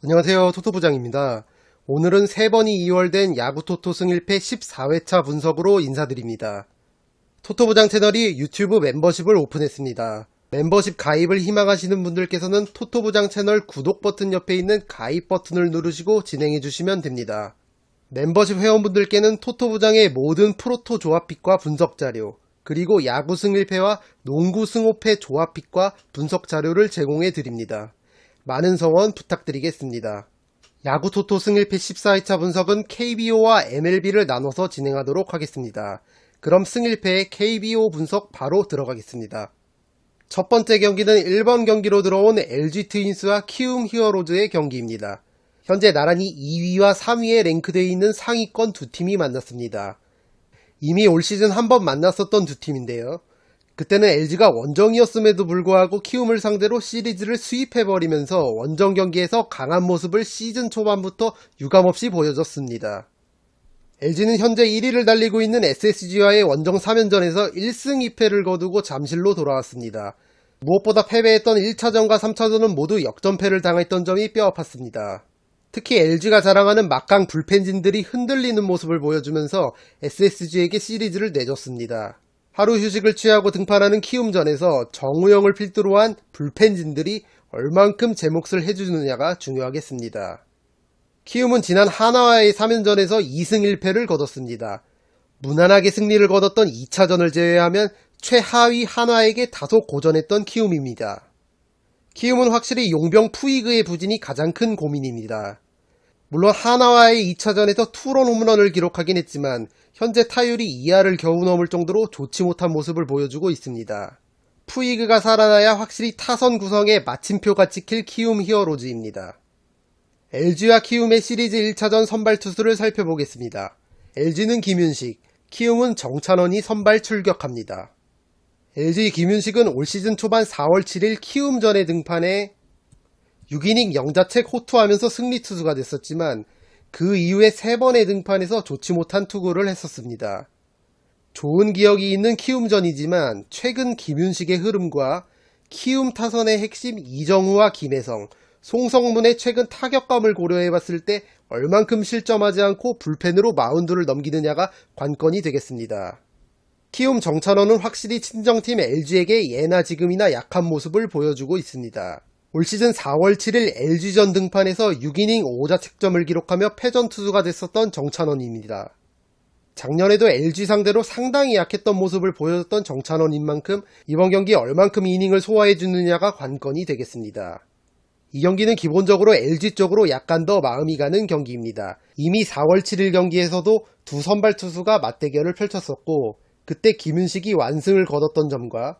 안녕하세요. 토토부장입니다. 오늘은 3번이 이월된 야구토토 승일패 14회차 분석으로 인사드립니다. 토토부장 채널이 유튜브 멤버십을 오픈했습니다. 멤버십 가입을 희망하시는 분들께서는 토토부장 채널 구독 버튼 옆에 있는 가입 버튼을 누르시고 진행해주시면 됩니다. 멤버십 회원분들께는 토토부장의 모든 프로토 조합픽과 분석 자료, 그리고 야구 승일패와 농구 승호패 조합픽과 분석 자료를 제공해드립니다. 많은 성원 부탁드리겠습니다. 야구토토 승일패 14회차 분석은 KBO와 MLB를 나눠서 진행하도록 하겠습니다. 그럼 승일패의 KBO 분석 바로 들어가겠습니다. 첫 번째 경기는 1번 경기로 들어온 LG 트윈스와 키움 히어로즈의 경기입니다. 현재 나란히 2위와 3위에 랭크되어 있는 상위권 두 팀이 만났습니다. 이미 올 시즌 한번 만났었던 두 팀인데요. 그때는 LG가 원정이었음에도 불구하고 키움을 상대로 시리즈를 수입해버리면서 원정 경기에서 강한 모습을 시즌 초반부터 유감없이 보여줬습니다. LG는 현재 1위를 달리고 있는 SSG와의 원정 3연전에서 1승 2패를 거두고 잠실로 돌아왔습니다. 무엇보다 패배했던 1차전과 3차전은 모두 역전패를 당했던 점이 뼈아팠습니다. 특히 LG가 자랑하는 막강 불펜진들이 흔들리는 모습을 보여주면서 SSG에게 시리즈를 내줬습니다. 하루 휴식을 취하고 등판하는 키움전에서 정우영을 필두로 한 불펜진들이 얼만큼 제 몫을 해주느냐가 중요하겠습니다. 키움은 지난 하나와의 3연전에서 2승 1패를 거뒀습니다. 무난하게 승리를 거뒀던 2차전을 제외하면 최하위 한화에게 다소 고전했던 키움입니다. 키움은 확실히 용병 푸이그의 부진이 가장 큰 고민입니다. 물론 하나와의 2차전에서 투런 홈런을 기록하긴 했지만 현재 타율이 2할을 겨우 넘을 정도로 좋지 못한 모습을 보여주고 있습니다. 푸이그가 살아나야 확실히 타선 구성에 마침표가 찍힐 키움 히어로즈입니다. LG와 키움의 시리즈 1차전 선발 투수를 살펴보겠습니다. LG는 김윤식, 키움은 정찬원이 선발 출격합니다. LG 김윤식은 올 시즌 초반 4월 7일 키움전에 등판해 6이닝 0자책 호투하면서 승리 투수가 됐었지만 그 이후에 3번의 등판에서 좋지 못한 투구를 했었습니다. 좋은 기억이 있는 키움전이지만 최근 김윤식의 흐름과 키움 타선의 핵심 이정우와 김혜성, 송성문의 최근 타격감을 고려해봤을 때 얼만큼 실점하지 않고 불펜으로 마운드를 넘기느냐가 관건이 되겠습니다. 키움 정찬원은 확실히 친정팀 LG에게 예나 지금이나 약한 모습을 보여주고 있습니다. 올 시즌 4월 7일 LG전 등판에서 6이닝 5자책점을 기록하며 패전 투수가 됐었던 정찬원입니다. 작년에도 LG 상대로 상당히 약했던 모습을 보여줬던 정찬원인 만큼 이번 경기 얼만큼 이닝을 소화해주느냐가 관건이 되겠습니다. 이 경기는 기본적으로 LG 쪽으로 약간 더 마음이 가는 경기입니다. 이미 4월 7일 경기에서도 두 선발 투수가 맞대결을 펼쳤었고 그때 김윤식이 완승을 거뒀던 점과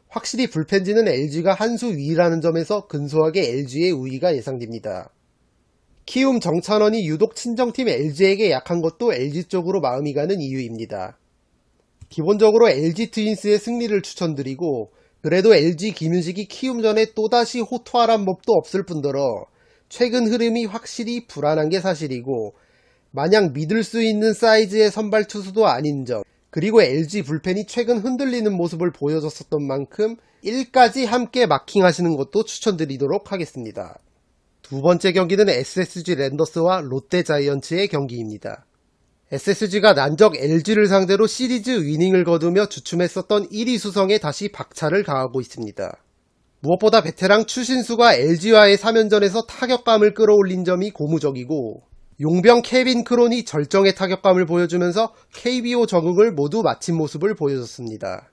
확실히 불펜진은 LG가 한 수 위라는 점에서 근소하게 LG의 우위가 예상됩니다. 키움 정찬원이 유독 친정팀 LG에게 약한 것도 LG 쪽으로 마음이 가는 이유입니다. 기본적으로 LG 트윈스의 승리를 추천드리고 그래도 LG 김윤식이 키움전에 또다시 호투하란 법도 없을 뿐더러 최근 흐름이 확실히 불안한 게 사실이고 마냥 믿을 수 있는 사이즈의 선발 투수도 아닌 점, 그리고 LG 불펜이 최근 흔들리는 모습을 보여줬었던 만큼 1까지 함께 마킹하시는 것도 추천드리도록 하겠습니다. 두 번째 경기는 SSG 랜더스와 롯데 자이언츠의 경기입니다. SSG가 난적 LG를 상대로 시리즈 위닝을 거두며 주춤했었던 1위 수성에 다시 박차를 가하고 있습니다. 무엇보다 베테랑 추신수가 LG와의 3연전에서 타격감을 끌어올린 점이 고무적이고 용병 케빈 크론이 절정의 타격감을 보여주면서 KBO 적응을 모두 마친 모습을 보여줬습니다.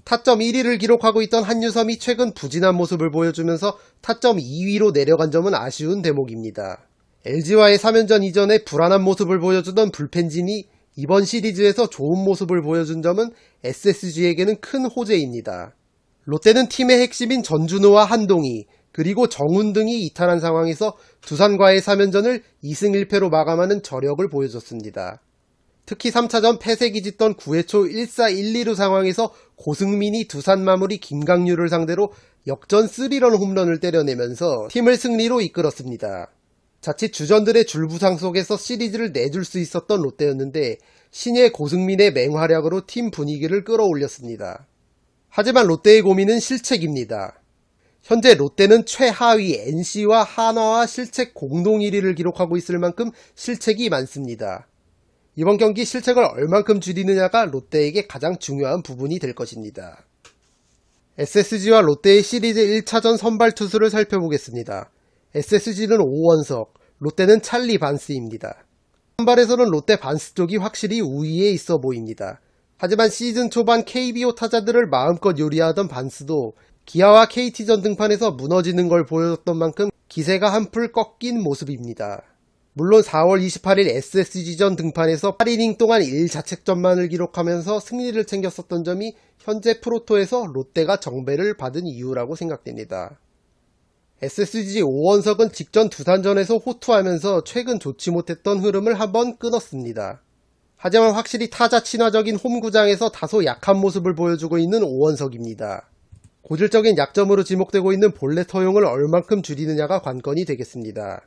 타점 1위를 기록하고 있던 한유섬이 최근 부진한 모습을 보여주면서 타점 2위로 내려간 점은 아쉬운 대목입니다. LG와의 3연전 이전에 불안한 모습을 보여주던 불펜진이 이번 시리즈에서 좋은 모습을 보여준 점은 SSG에게는 큰 호재입니다. 롯데는 팀의 핵심인 전준우와 한동희, 그리고 정훈 등이 이탈한 상황에서 두산과의 3연전을 2승 1패로 마감하는 저력을 보여줬습니다. 특히 3차전 패색이 짙던 9회 초 1사 1, 2루 상황에서 고승민이 두산 마무리 김강률을 상대로 역전 3런 홈런을 때려내면서 팀을 승리로 이끌었습니다. 자칫 주전들의 줄부상 속에서 시리즈를 내줄 수 있었던 롯데였는데 신예 고승민의 맹활약으로 팀 분위기를 끌어올렸습니다. 하지만 롯데의 고민은 실책입니다. 현재 롯데는 최하위 NC와 한화와 실책 공동 1위를 기록하고 있을 만큼 실책이 많습니다. 이번 경기 실책을 얼만큼 줄이느냐가 롯데에게 가장 중요한 부분이 될 것입니다. SSG와 롯데의 시리즈 1차전 선발 투수를 살펴보겠습니다. SSG는 오원석, 롯데는 찰리 반스입니다. 선발에서는 롯데 반스 쪽이 확실히 우위에 있어 보입니다. 하지만 시즌 초반 KBO 타자들을 마음껏 요리하던 반스도 기아와 KT전 등판에서 무너지는 걸 보여줬던 만큼 기세가 한풀 꺾인 모습입니다. 물론 4월 28일 SSG전 등판에서 8이닝 동안 1자책점만을 기록하면서 승리를 챙겼었던 점이 현재 프로토에서 롯데가 정배를 받은 이유라고 생각됩니다. SSG 오원석은 직전 두산전에서 호투하면서 최근 좋지 못했던 흐름을 한번 끊었습니다. 하지만 확실히 타자 친화적인 홈구장에서 다소 약한 모습을 보여주고 있는 오원석입니다. 고질적인 약점으로 지목되고 있는 볼넷 허용을 얼만큼 줄이느냐가 관건이 되겠습니다.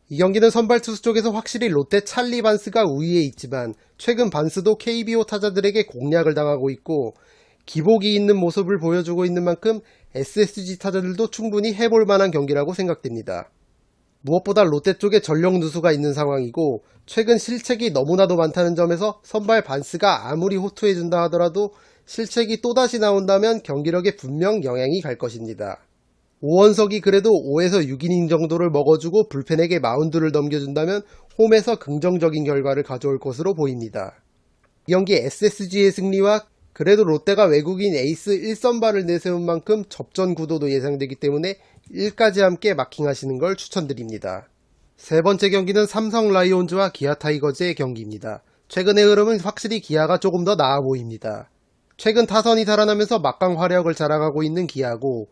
이 경기는 선발 투수 쪽에서 확실히 롯데 찰리 반스가 우위에 있지만 최근 반스도 KBO 타자들에게 공략을 당하고 있고 기복이 있는 모습을 보여주고 있는 만큼 SSG 타자들도 충분히 해볼 만한 경기라고 생각됩니다. 무엇보다 롯데 쪽에 전력 누수가 있는 상황이고 최근 실책이 너무나도 많다는 점에서 선발 반스가 아무리 호투해준다 하더라도 실책이 또다시 나온다면 경기력에 분명 영향이 갈 것입니다. 오원석이 그래도 5에서 6이닝 정도를 먹어주고 불펜에게 마운드를 넘겨준다면 홈에서 긍정적인 결과를 가져올 것으로 보입니다. 이 경기 SSG의 승리와 그래도 롯데가 외국인 에이스 1선발을 내세운 만큼 접전 구도도 예상되기 때문에 1까지 함께 마킹하시는 걸 추천드립니다. 세 번째 경기는 삼성 라이온즈와 기아 타이거즈의 경기입니다. 최근의 흐름은 확실히 기아가 조금 더 나아 보입니다. 최근 타선이 살아나면서 막강 화력을 자랑하고 있는 기아고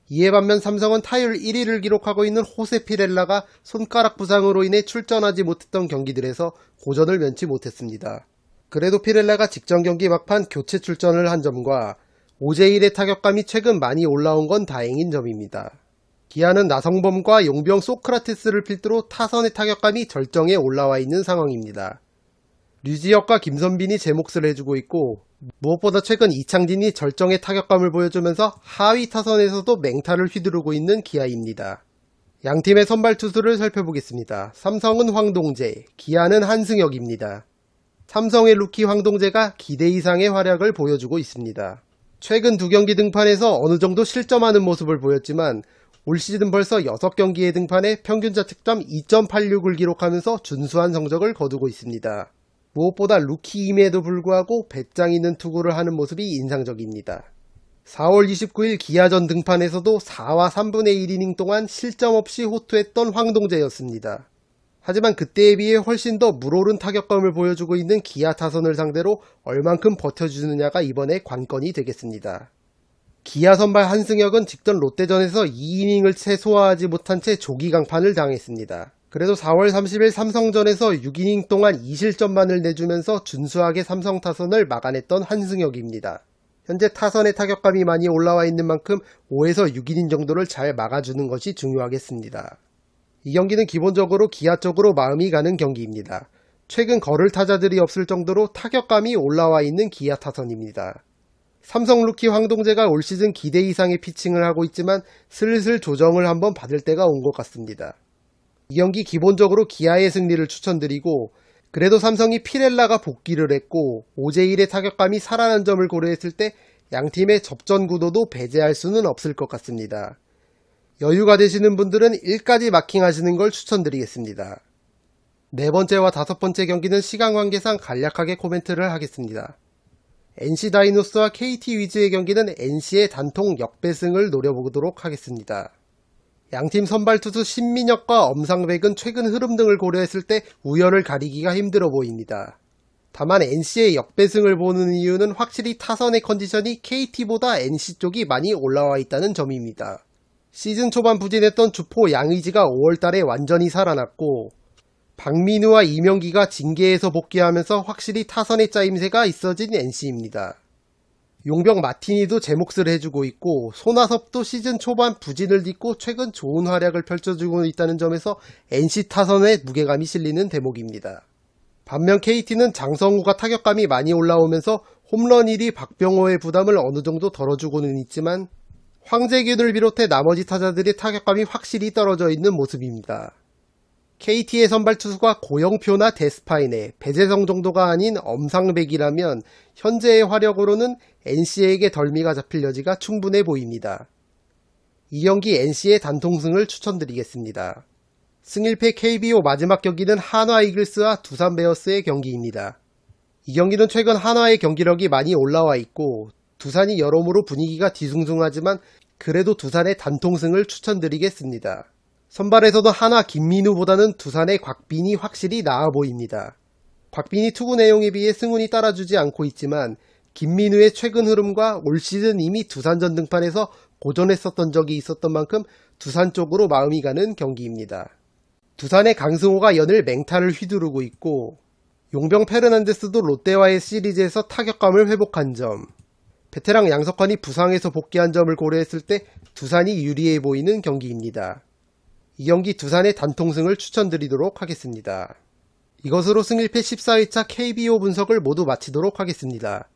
이에 반면 삼성은 타율 1위를 기록하고 있는 호세 피렐라가 손가락 부상으로 인해 출전하지 못했던 경기들에서 고전을 면치 못했습니다. 그래도 피렐라가 직전 경기 막판 교체 출전을 한 점과 오제일의 타격감이 최근 많이 올라온 건 다행인 점입니다. 기아는 나성범과 용병 소크라테스를 필두로 타선의 타격감이 절정에 올라와 있는 상황입니다. 류지혁과 김선빈이 제 몫을 해주고 있고 무엇보다 최근 이창진이 절정의 타격감을 보여주면서 하위 타선에서도 맹타를 휘두르고 있는 기아입니다. 양팀의 선발 투수를 살펴보겠습니다. 삼성은 황동재, 기아는 한승혁입니다. 삼성의 루키 황동재가 기대 이상의 활약을 보여주고 있습니다. 최근 두 경기 등판에서 어느 정도 실점하는 모습을 보였지만 올 시즌 벌써 6경기에 등판해 평균 자책점 2.86을 기록하면서 준수한 성적을 거두고 있습니다. 무엇보다 루키임에도 불구하고 배짱 있는 투구를 하는 모습이 인상적입니다. 4월 29일 기아전 등판에서도 4와 3분의 1이닝 동안 실점 없이 호투했던 황동재였습니다. 하지만 그때에 비해 훨씬 더 물오른 타격감을 보여주고 있는 기아 타선을 상대로 얼만큼 버텨주느냐가 이번에 관건이 되겠습니다. 기아 선발 한승혁은 직전 롯데전에서 2이닝을 채 소화하지 못한 채 조기 강판을 당했습니다. 그래도 4월 30일 삼성전에서 6이닝 동안 2실점만을 내주면서 준수하게 삼성 타선을 막아냈던 한승혁입니다. 현재 타선의 타격감이 많이 올라와 있는 만큼 5에서 6이닝 정도를 잘 막아주는 것이 중요하겠습니다. 이 경기는 기본적으로 기아 쪽으로 마음이 가는 경기입니다. 최근 거를 타자들이 없을 정도로 타격감이 올라와 있는 기아 타선입니다. 삼성 루키 황동재가 올 시즌 기대 이상의 피칭을 하고 있지만 슬슬 조정을 한번 받을 때가 온 것 같습니다. 이 경기 기본적으로 기아의 승리를 추천드리고 그래도 삼성이 피렐라가 복귀를 했고 오제일의 타격감이 살아난 점을 고려했을 때 양팀의 접전 구도도 배제할 수는 없을 것 같습니다. 여유가 되시는 분들은 1까지 마킹하시는 걸 추천드리겠습니다. 네 번째와 다섯 번째 경기는 시간 관계상 간략하게 코멘트를 하겠습니다. NC 다이노스와 KT 위즈의 경기는 NC의 단통 역배승을 노려보도록 하겠습니다. 양팀 선발 투수 신민혁과 엄상백은 최근 흐름 등을 고려했을 때 우열을 가리기가 힘들어 보입니다. 다만 NC의 역배승을 보는 이유는 확실히 타선의 컨디션이 KT보다 NC 쪽이 많이 올라와 있다는 점입니다. 시즌 초반 부진했던 주포 양의지가 5월달에 완전히 살아났고 박민우와 이명기가 징계에서 복귀하면서 확실히 타선의 짜임새가 있어진 NC입니다. 용병 마티니도 제 몫을 해주고 있고 손아섭도 시즌 초반 부진을 딛고 최근 좋은 활약을 펼쳐주고 있다는 점에서 NC 타선의 무게감이 실리는 대목입니다. 반면 KT는 장성우가 타격감이 많이 올라오면서 홈런 1위 박병호의 부담을 어느 정도 덜어주고는 있지만 황재균을 비롯해 나머지 타자들의 타격감이 확실히 떨어져 있는 모습입니다. KT의 선발 투수가 고영표나 데스파인의 배재성 정도가 아닌 엄상백이라면 현재의 화력으로는 NC에게 덜미가 잡힐 여지가 충분해 보입니다. 이 경기 NC의 단통승을 추천드리겠습니다. 승일패 KBO 마지막 경기는 한화 이글스와 두산 베어스의 경기입니다. 이 경기는 최근 한화의 경기력이 많이 올라와 있고 두산이 여러모로 분위기가 뒤숭숭하지만 그래도 두산의 단통승을 추천드리겠습니다. 선발에서도 한화 김민우보다는 두산의 곽빈이 확실히 나아 보입니다. 곽빈이 투구 내용에 비해 승운이 따라주지 않고 있지만 김민우의 최근 흐름과 올 시즌 이미 두산전 등판에서 고전했었던 적이 있었던 만큼 두산 쪽으로 마음이 가는 경기입니다. 두산의 강승호가 연일 맹타를 휘두르고 있고 용병 페르난데스도 롯데와의 시리즈에서 타격감을 회복한 점, 베테랑 양석환이 부상에서 복귀한 점을 고려했을 때 두산이 유리해 보이는 경기입니다. 이 경기 두산의 단통승을 추천드리도록 하겠습니다. 이것으로 승일패 14회차 KBO 분석을 모두 마치도록 하겠습니다.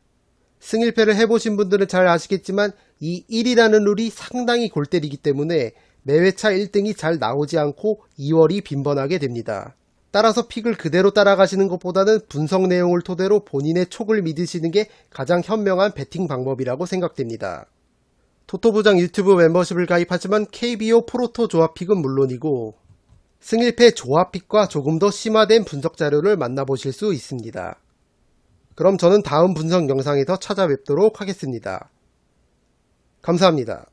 승일패를 해보신 분들은 잘 아시겠지만 이 1이라는 룰이 상당히 골 때리기 때문에 매회차 1등이 잘 나오지 않고 2월이 빈번하게 됩니다. 따라서 픽을 그대로 따라가시는 것보다는 분석 내용을 토대로 본인의 촉을 믿으시는 게 가장 현명한 배팅 방법이라고 생각됩니다. 토토부장 유튜브 멤버십을 가입하지만 KBO 프로토 조합픽은 물론이고 승일패 조합픽과 조금 더 심화된 분석 자료를 만나보실 수 있습니다. 그럼 저는 다음 분석 영상에서 찾아뵙도록 하겠습니다. 감사합니다.